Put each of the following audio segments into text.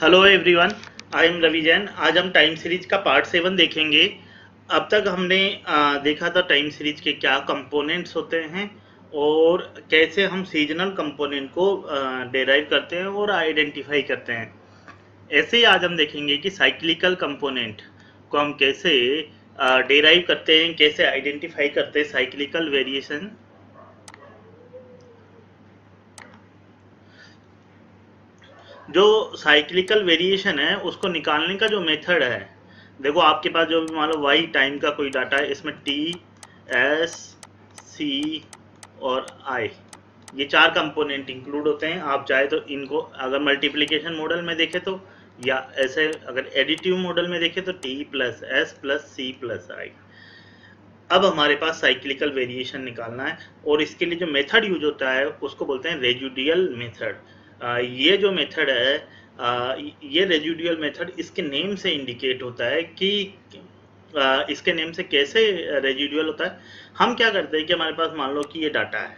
Hello everyone, I am Ravi Jain. आज हम time series का पार्ट 7 देखेंगे। अब तक हमने देखा था टाइम सीरीज के क्या कंपोनेंट्स होते हैं और कैसे हम सीजनल कंपोनेंट को डेराइव करते हैं और आइडेंटिफाई करते हैं। ऐसे ही आज हम देखेंगे कि साइक्लिकल कंपोनेंट को हम कैसे डेराइव करते हैं, कैसे आइडेंटिफाई करते हैं साइक्लिकल वेरिएशन। जो साइक्लिकल वेरिएशन है उसको निकालने का जो मेथड है, देखो आपके पास जो भी मान लो वाई टाइम का कोई डाटा है, इसमें टी, एस, सी और आई, ये चार कंपोनेंट इंक्लूड होते हैं। आप चाहे तो इनको अगर मल्टीप्लिकेशन मॉडल में देखें तो, या ऐसे अगर एडिटिव मॉडल में देखें तो T plus S plus C plus I. अब हमारे पास साइक्लिकल वेरिएशन निकालना है और इसके लिए जो मेथड यूज होता है उसको बोलते हैं रेजिडुअल मेथड। ये जो मेथड है, ये रेजिडुअल मेथड इसके नेम से इंडिकेट होता है कि इसके नेम से कैसे रेजिडुअल होता है। हम क्या करते हैं कि हमारे पास मान लो कि ये डाटा है,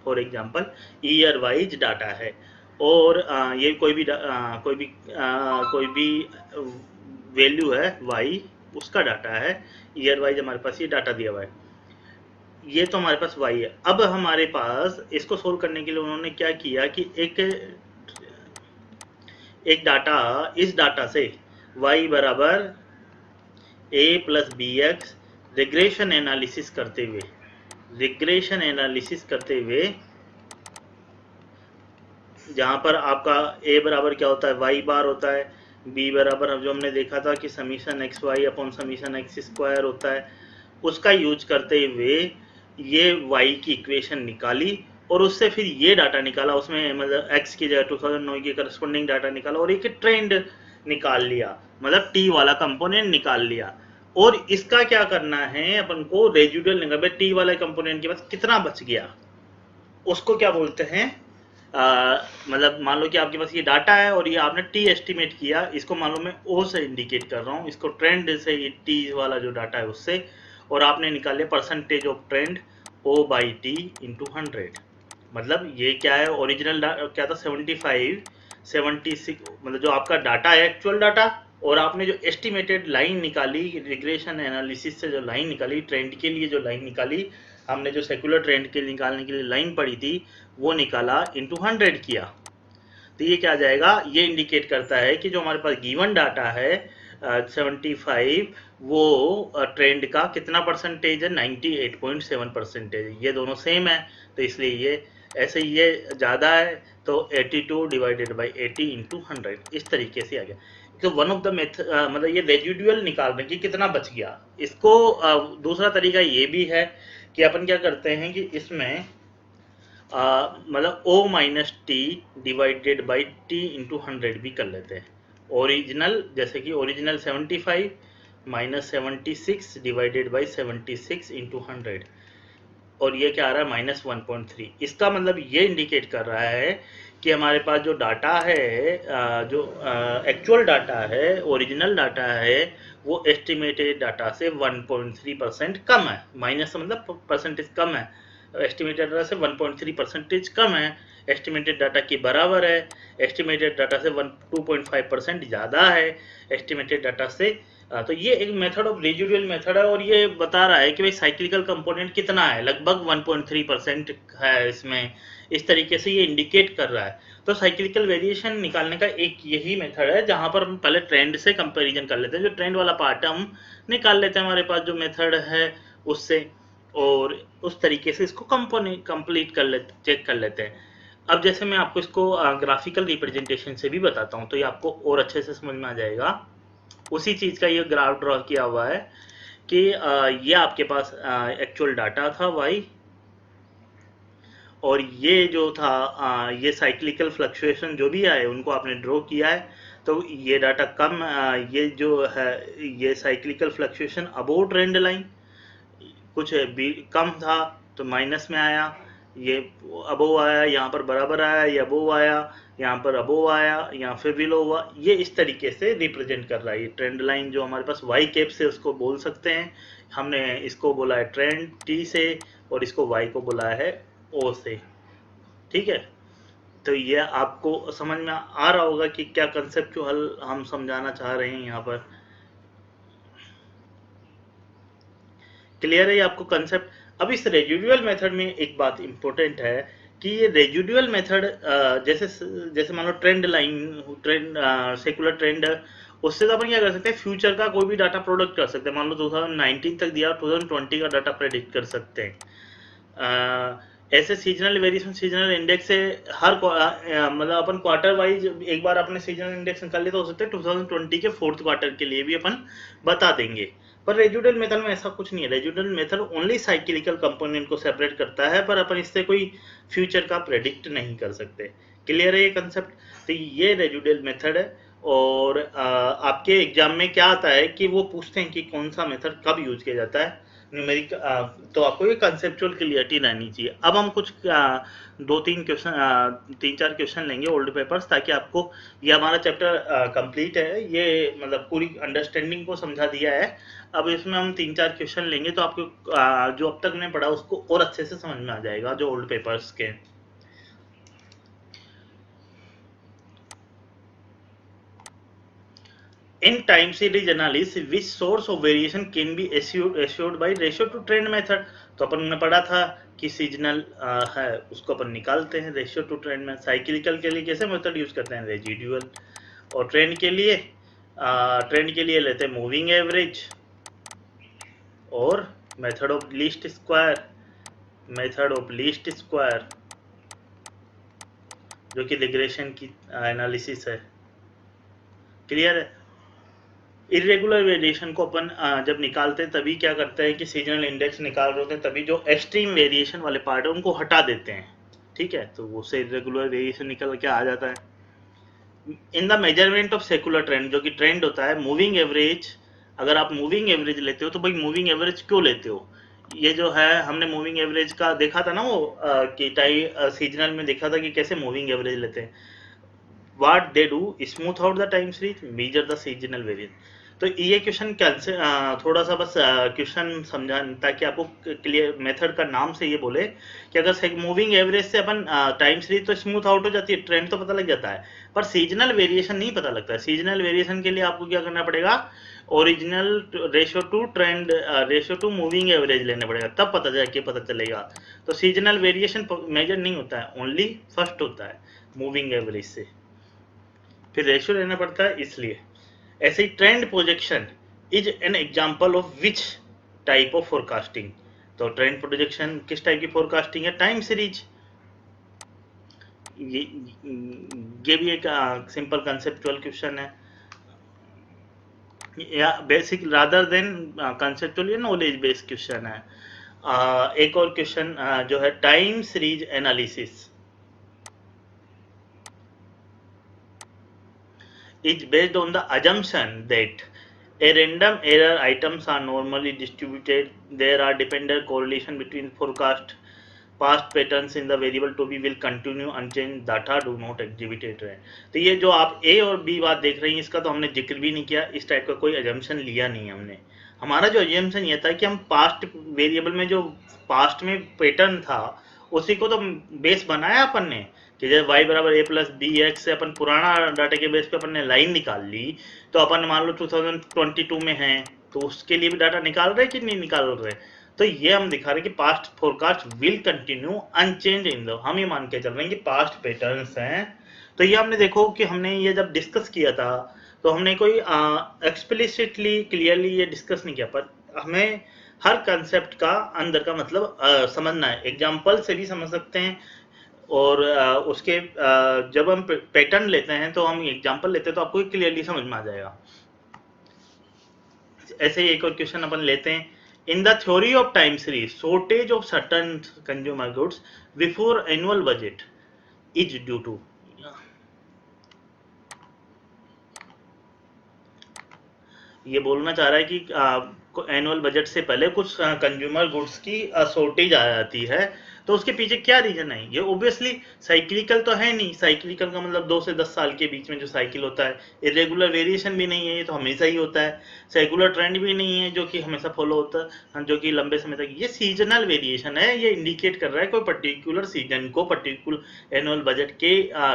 for example year wise data है और ये कोई भी वैल्यू है वाई, उसका डाटा है। ईयर वाइज हमारे पास ये डाटा दिया हुआ है, ये तो हमारे पास वाई है। अब हमारे पास इसको सोल्व करने के लिए उन्होंने क्या किया कि एक डाटा, इस डाटा से y बराबर a plus B X regression analysis करते हुए, जहां पर आपका a बराबर क्या होता है, y बार होता है, b बराबर जो हमने देखा था कि summation X Y upon summation X square होता है, उसका यूज करते हुए ये y की इक्वेशन निकाली और उससे फिर ये डाटा निकाला, उसमें मतलब x की जगह 2009 की करस्पॉन्डिंग डाटा निकाला और एक ट्रेंड निकाल लिया, मतलब t वाला कंपोनेंट निकाल लिया। और इसका क्या करना है, अपन को रेजिडुअल निकाल, t वाला कंपोनेंट के पास कितना बच गया उसको क्या बोलते हैं, मतलब मान लो कि आपके पास ये डाटा है और ये आपने टी एस्टिमेट किया, इसको मान लो मैं ओ से इंडिकेट कर रहा हूँ, इसको ट्रेंड से, ये टी वाला जो डाटा है उससे, और आपने निकाल लिया percentage of trend O by T into 100। मतलब ये क्या है, ओरिजिनल क्या था 75, 76, मतलब जो आपका डाटा है एक्चुअल डाटा, और आपने जो एस्टिमेटेड लाइन निकाली रिग्रेशन एनालिसिस से, जो लाइन निकाली ट्रेंड के लिए, जो लाइन निकाली हमने, जो सेकुलर ट्रेंड के निकालने के लिए लाइन पड़ी थी, वो निकाला इंटू 100 किया। तो ये क्या आ जाएगा, ये इंडिकेट करता है कि जो हमारे पास गिवन डाटा है 75, वो ट्रेंड का कितना परसेंटेज है, 98.7% ये दोनों सेम है, तो इसलिए ये ऐसे ही ये ज़्यादा है, तो 82 डिवाइडेड बाई 80 इंटू 100 इस तरीके से आ गया। तो वन ऑफ द मेथड, मतलब ये रेजिडुअल निकालने की कितना बच गया। इसको दूसरा तरीका ये भी है कि अपन क्या करते हैं कि इसमें मतलब o minus T divided by T into 100 भी कर लेते हैं। ओरिजिनल, जैसे कि original 75 minus 76 divided by 76 into 100, और ये क्या आ रहा है -1.3। इसका मतलब ये इंडिकेट कर रहा है कि हमारे पास जो डाटा है, जो एक्चुअल डाटा है, ओरिजिनल डाटा है, वो एस्टिमेटेड डाटा से 1.3% कम है। माइनस मतलब परसेंटेज कम है, एस्टिमेटेड डाटा से 1.3% कम है, एस्टिमेटेड डाटा के बराबर है, एस्टिमेटेड डाटा से 2.5% ज़्यादा है एस्टिमेटेड डाटा से। तो ये एक मेथड ऑफ रेजिडुअल मेथड है और ये बता रहा है कि भाई साइक्लिकल कंपोनेंट कितना है, लगभग 1.3% है इसमें। इस तरीके से ये इंडिकेट कर रहा है। तो साइक्लिकल वेरिएशन निकालने का एक यही मेथड है जहां पर हम पहले ट्रेंड से कंपैरिजन कर लेते हैं, जो ट्रेंड वाला पार्ट है हम निकाल लेते हैं हमारे पास जो मेथड है उससे, और उस तरीके से इसको कंपोनेंट कंप्लीट कर लेते, चेक कर लेते हैं। अब जैसे मैं आपको इसको ग्राफिकल रिप्रेजेंटेशन से भी बताता हूँ तो ये आपको और अच्छे से समझ में आ जाएगा। उसी चीज़ का ये ग्राफ ड्रॉ किया हुआ है कि ये आपके पास एक्चुअल डाटा था y, और ये जो था ये साइक्लिकल फ्लक्चुएशन जो भी आए उनको आपने ड्रॉ किया है। तो ये डाटा कम, ये जो है ये cyclical fluctuation above trend line, कुछ कम था तो माइनस में आया, ये अबोव आया, यहाँ पर बराबर आया, ये अबोव आया, यहाँ पर अबोव आया, यहाँ फिर बिलो हुआ। ये इस तरीके से रिप्रेजेंट कर रहा है ये ट्रेंड लाइन, जो हमारे पास वाई कैप से उसको बोल सकते हैं। हमने इसको बोला है ट्रेंड टी से और इसको वाई को बोला है ओ से, ठीक है। तो ये आपको समझ में आ रहा होगा कि क्या कंसेप्चुअल हम समझाना चाह रहे हैं यहाँ पर। क्लियर है ये आपको कंसेप्ट। अब इस रेजिडुअल मेथड में एक बात इंपॉर्टेंट है कि ये रेजिडुअल मेथड जैसे जैसे मान लो trend line, trend secular trend है, उससे तो अपन क्या कर सकते हैं, फ्यूचर का कोई भी डाटा प्रोडक्ट कर सकते हैं। मान लो 2019 तक दिया, 2020 का डाटा प्रेडिक्ट कर सकते हैं। ऐसे सीजनल वेरिएशन, सीजनल इंडेक्स से हर मतलब अपन क्वार्टर वाइज एक बार अपने सीजनल इंडेक्स निकाल ले तो हो सकता है 2020 के फोर्थ क्वार्टर के लिए भी अपन बता देंगे। पर रेजिडुअल मेथड में ऐसा कुछ नहीं है। Residual method only cyclical component को सेपरेट करता है, पर अपन इससे कोई फ्यूचर का प्रेडिक्ट नहीं कर सकते। क्लियर है ये कंसेप्ट। तो ये रेजिडुअल मेथड है। और आपके एग्जाम में क्या आता है कि वो पूछते हैं कि कौन सा मेथड कब यूज किया जाता है न्यूमेरिक। तो आपको ये कंसेप्चुअल क्लियरिटी रहनी चाहिए। अब हम कुछ दो तीन क्वेश्चन, तीन चार क्वेश्चन लेंगे ओल्ड पेपर्स, ताकि आपको ये हमारा चैप्टर कंप्लीट है, ये मतलब पूरी अंडरस्टैंडिंग को समझा दिया है। अब इसमें हम तीन चार क्वेश्चन लेंगे तो आपको जो अब तक ने पढ़ा उसको और अच्छे से समझ में आ जाएगा, जो ओल्ड पेपर्स के। In time series analysis, which source of variation can be assured by ratio to trend method? तो अपन ने पढ़ा था कि सीजनल है उसको अपन निकालते हैं रेशियो टू ट्रेंड में। साइक्लिकल के लिए कैसे मेथड यूज करते हैं, रेजिडुअल। और ट्रेंड के लिए लेते हैं मूविंग एवरेज और method of least square, method of least square जो कि रिग्रेशन की एनालिसिस है। क्लियर है। इरेगुलर वेरिएशन को अपन जब निकालते हैं तभी क्या करते हैं कि सीजनल इंडेक्स निकाल रहे होते हैं, तभी जो एक्सट्रीम वेरिएशन वाले पार्ट है उनको हटा देते हैं। ठीक है, तो वो से इरेगुलर वेरिएशन निकल के आ जाता है। In the measurement of secular trend, जो कि ट्रेंड होता है, मूविंग एवरेज। अगर आप मूविंग एवरेज लेते हो तो भाई मूविंग एवरेज क्यों लेते हो? ये जो है हमने मूविंग एवरेज का देखा था ना, वो कि सीजनल में देखा था कि कैसे मूविंग एवरेज लेते हैं। what they do smooth out the time series, measure the seasonal variance। तो ये क्वेश्चन थोड़ा सा बस क्वेश्चन समझा ताकि आपको क्लियर, मेथड का नाम से ये बोले कि अगर मूविंग एवरेज से अपन टाइम सीरीज तो स्मूथ आउट हो जाती है, ट्रेंड तो पता लग जाता है, पर सीजनल वेरिएशन नहीं पता लगता है। सीजनल वेरिएशन के लिए आपको क्या करना पड़ेगा, original ratio two trend, ratio two moving average लेना पड़ेगा, तब पता चलेगा। तो सीजनल वेरिएशन मेजर नहीं होता है, ओनली फर्स्ट होता है मूविंग एवरेज से, फिर रेशियो लेना पड़ता है इसलिए। ऐसे ही trend projection is an example of which type of forecasting. तो ट्रेंड प्रोजेक्शन किस टाइप की फोरकास्टिंग है, टाइम सीरीज। ये भी एक सिंपल कंसेप्चुअल क्वेश्चन है, या बेसिक रादर देन कंसेप्चुअल, या नॉलेज बेस्ड क्वेश्चन है। एक और क्वेश्चन जो है time series analysis is based on the assumption that a random error items are normally distributed. There are dependent correlation between forecast past patterns in the variable to be will continue unchanged, data do not exhibit है। तो ये जो आप A और B बात देख रही हैं, इसका तो हमने जिक्र भी नहीं किया, इस टाइप का कोई एजम्पशन लिया नहीं हमने। हमारा जो एजम्पशन ये था कि हम पास्ट वेरिएबल में जो पास्ट में पैटर्न था उसी को तो बेस बनाया अपन ने, कि जब y बराबर a प्लस बी एक्स से अपन पुराना डाटा के बेस पे अपन ने लाइन निकाल ली, तो अपन मान लो 2022 में हैं तो उसके लिए भी डाटा निकाल रहे कि नहीं निकाल रहे। तो ये हम दिखा रहे हैं कि past forecast will continue unchanged in the, हम ये मान के चल रहे हैं कि पास्ट पैटर्न्स हैं। तो ये हमने देखो कि हमने ये जब डिस्कस किया था तो हमने कोई एक्सप्लिसिटली क्लियरली ये डिस्कस नहीं किया, पर हमें हर कंसेप्ट का अंदर का मतलब समझना है। एग्जाम्पल से भी समझ सकते हैं, और उसके जब हम पैटर्न लेते हैं तो हम एग्जांपल लेते हैं तो आपको क्लियरली समझ में आ जाएगा। ऐसे ही एक और क्वेश्चन अपन लेते हैं, in the theory of time series shortage of certain consumer goods before annual budget is due to. ये बोलना चाह रहा है कि एनुअल बजट से पहले कुछ कंज्यूमर गुड्स की शॉर्टेज आ जाती है, तो उसके पीछे क्या रीजन है? ये ऑब्वियसली साइक्लिकल तो है नहीं, साइक्लिकल का मतलब 2 से 10 साल के बीच में जो साइकिल होता है, इरेगुलर वेरिएशन भी नहीं है, ये तो हमेशा ही होता है। सेकुलर ट्रेंड भी नहीं है जो कि हमेशा फॉलो होता है, जो कि लंबे समय तक। ये सीजनल वेरिएशन है, ये इंडिकेट कर रहा है कोई पर्टिकुलर सीजन को, पर्टिकुलर एनुअल बजट के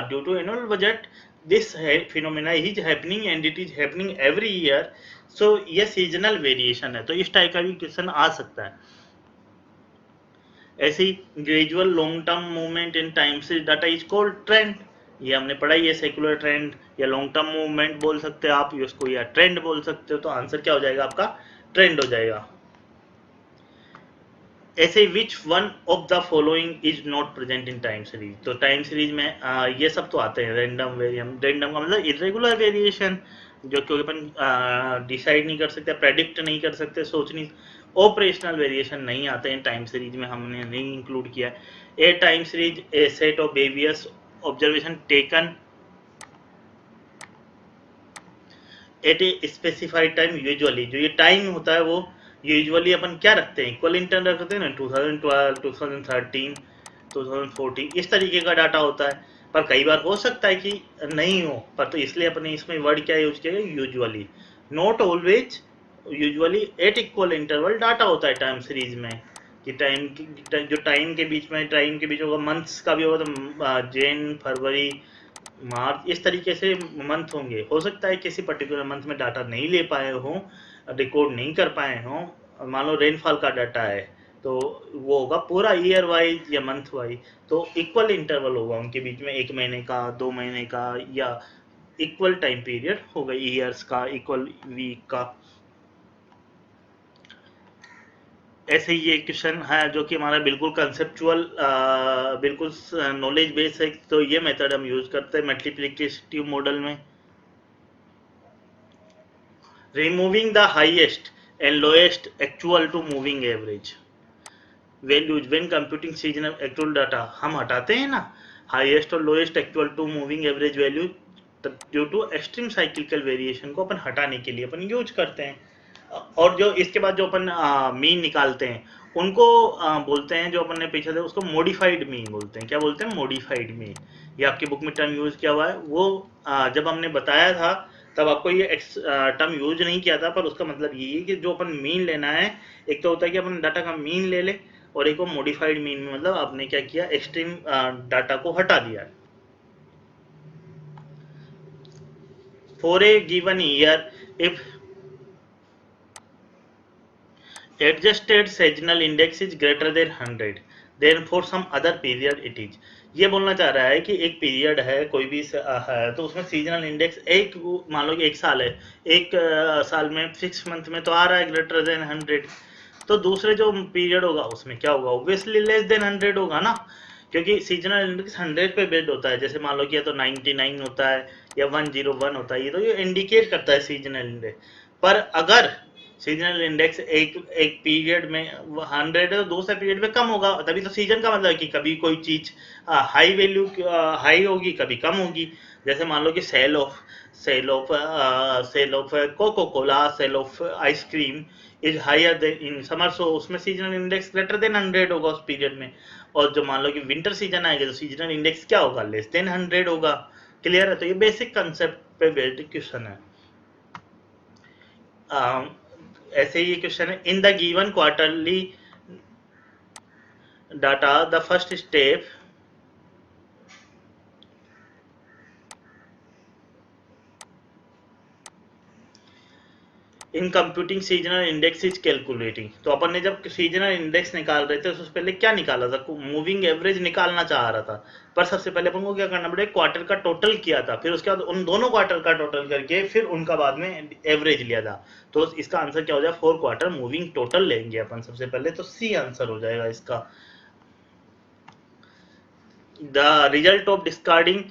due to annual budget this phenomena is happening and it is happening every year. So ये सीजनल वेरिएशन है, तो इस टाइप का भी क्वेश्चन आ सकता है। ऐसी gradual long term movement in time series data is called trend. ये हमने पढ़ा ही है, सेकुलर ट्रेंड या लॉन्ग टर्म मूवमेंट बोल सकते हो आप इसको, या ट्रेंड बोल सकते हो। तो आंसर क्या हो जाएगा आपका? ट्रेंड हो जाएगा। ऐसे which one of the following is not present in time series? तो टाइम सीरीज में ये सब तो आते हैं। रैंडम वेरियम, रैंडम का मतलब इरेगुलर वेरिएशन, जो कि अपन डिसाइड नहीं कर सकते, प्रेडिक्ट नहीं कर सकते, सोच नहीं। ऑपरेशनल वेरिएशन नहीं आते हैं टाइम सीरीज में, हमने नहीं इंक्लूड किया। A time series a set of various observation taken at a specified time. Usually जो ये टाइम होता है वो यूजुअली अपन क्या रखते हैं? इक्वल इंटरवल रखते हैं ना, 2012, 2013, 2014, इस तरीके का डाटा होता है। पर कई बार हो सकता है कि नहीं हो, पर तो इसलिए अपने इसमें वर्ड क्या यूज किया? Usually, not always. Usually at equal interval data होता है टाइम सीरीज में, कि जो टाइम के बीच में, टाइम के बीच होगा, मंथ्स का भी होगा, तो जैन, फरवरी, मार्च, इस तरीके से मंथ होंगे। हो सकता है किसी पर्टिकुलर मंथ में डाटा नहीं ले पाए हो, रिकॉर्ड नहीं कर पाए हो। मान लो रेनफॉल का डाटा है, तो वो होगा पूरा ईयर वाइज या मंथ वाइज, तो इक्वल इंटरवल होगा उनके बीच में, 1 महीने का, 2 महीने का, या इक्वल टाइम पीरियड होगा, ईयर्स का, इक्वल वीक का। ऐसे ही ये क्वेश्चन है जो कि हमारा बिल्कुल कंसेप्चुअल, बिल्कुल नॉलेज बेस है। तो ये मेथड हम यूज करते हैं मल्टीप्लिकेटिव मॉडल में। Removing the highest and lowest actual to moving average values when computing seasonal actual data. हम हटाते हैं ना हाईएस्ट और lowest actual to moving average value due to extreme cyclical variation को अपन हटाने के लिए अपन यूज करते हैं। और जो इसके बाद जो अपन मीन निकालते हैं उनको बोलते हैं, जो अपन ने पीछे था उसको मॉडिफाइड मीन बोलते हैं। क्या बोलते हैं? Modified mean. ये आपकी बुक में टर्म यूज किया हुआ है। वो जब हमने बताया था तब आपको ये टर्म यूज नहीं किया था, पर उसका मतलब यही है कि जो अपन मीन लेना है, एक तो होता है कि अपन डाटा का मीन ले ले, और एक वो मॉडिफाइड मीन में मतलब आपने क्या किया, एक्सट्रीम डाटा को हटा दिया। For a given year if adjusted seasonal index is greater than 100 then for some other period it is। ये बोलना चाह रहा है कि एक पीरियड है कोई भी है, तो उसमें सीजनल इंडेक्स एक, मान लो कि 1 साल है, एक साल में 6 मंथ में तो आ रहा है ग्रेटर देन 100, तो दूसरे जो पीरियड होगा उसमें क्या होगा? ऑब्वियसली लेस देन 100 होगा ना, क्योंकि सीजनल इंडेक्स 100 पे बेस्ड होता है। जैसे मान लो कि या तो 99 होता है या 101 होता है, ये तो ये इंडिकेट करता है सीजनल इंडेक्स। पर अगर सीजनल इंडेक्स एक एक पीरियड में 100 है तो दूसरे पीरियड में कम होगा, तभी तो सीजन का मतलब है कि कभी कोई चीज हाई वैल्यू हाई होगी, कभी कम होगी। जैसे मान लो कि sale of Coca Cola, sale of ice cream is higher than in summer, so उसमें सीजनल इंडेक्स ग्रेटर देन 100 होगा उस पीरियड में। और जो मान लो कि विंटर सीजन आएगा तो सीजनल इंडेक्स क्या होगा? लेस देन 100 होगा। क्लियर है? तो ये बेसिक कंसेप्ट पे बेस्ड क्वेश्चन है। ऐसे ही क्वेश्चन है, in the given quarterly data the first step in computing seasonal index is calculating. तो अपन ने जब सीजनल इंडेक्स निकाल रहे थे तो उससे पहले क्या निकाला था? मूविंग एवरेज निकालना चाह रहा था, पर सबसे पहले अपन को क्या करना पड़ेगा? क्वार्टर का टोटल किया था, फिर उसके बाद उन दोनों क्वार्टर का टोटल करके फिर उनका बाद में एवरेज लिया था। तो इसका आंसर क्या हो जाएगा? 4 क्वार्टर मूविंग टोटल लेंगे अपन सबसे पहले, तो सी आंसर हो जाएगा इसका। द रिजल्ट ऑफ डिस्कार्डिंग,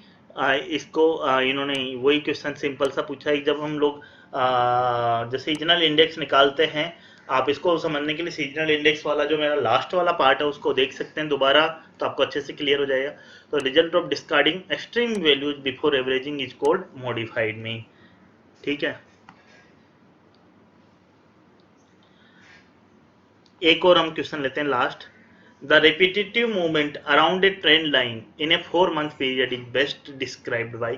इसको इन्होंने वही क्वेश्चन सिंपल सा पूछा है। जब हम लोग जो सीजनल इंडेक्स निकालते हैं, आप इसको समझने के लिए सीजनल इंडेक्स वाला जो मेरा लास्ट वाला पार्ट है उसको देख सकते हैं दोबारा, तो आपको अच्छे से क्लियर हो जाएगा। तो result of discarding extreme values before averaging is called modified mean. ठीक है, एक और हम क्वेश्चन लेते हैं last. The repetitive movement around a trend line in A 4 month period is best described by.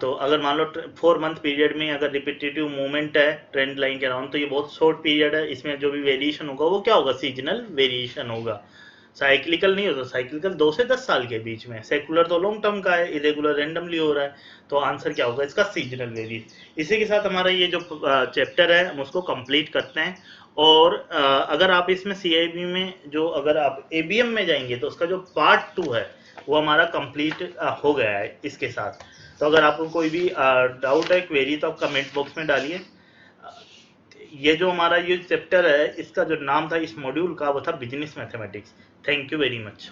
तो अगर मान लो 4 month पीरियड में अगर रिपीटेटिव मूवमेंट है ट्रेंड लाइन के अराउंड, तो ये बहुत शॉर्ट पीरियड है, इसमें जो भी वेरिएशन होगा वो क्या होगा, सीजनल वेरिएशन होगा, साइक्लिकल नहीं होता। साइक्लिकल 2 से 10 साल के बीच में, सेकुलर तो लॉन्ग टर्म का है, इरेगुलर रैंडमली हो रहा है। तो आंसर क्या होगा इसका, सीजनल वेरिएशन। इसी के साथ हमारा ये जो चैप्टर है हम उसको कंप्लीट करते हैं। और अगर आप इसमें सीआईबी में जो, अगर आप एबीएम में जाएंगे तो उसका जो पार्ट 2 है वो हमारा कंप्लीट हो गया है इसके साथ। तो अगर आपको कोई भी डाउट है, क्वेरी, तो आप कमेंट बॉक्स में डालिए। ये जो हमारा ये चैप्टर है इसका जो नाम था इस मॉड्यूल का वो था business mathematics. Thank you very much.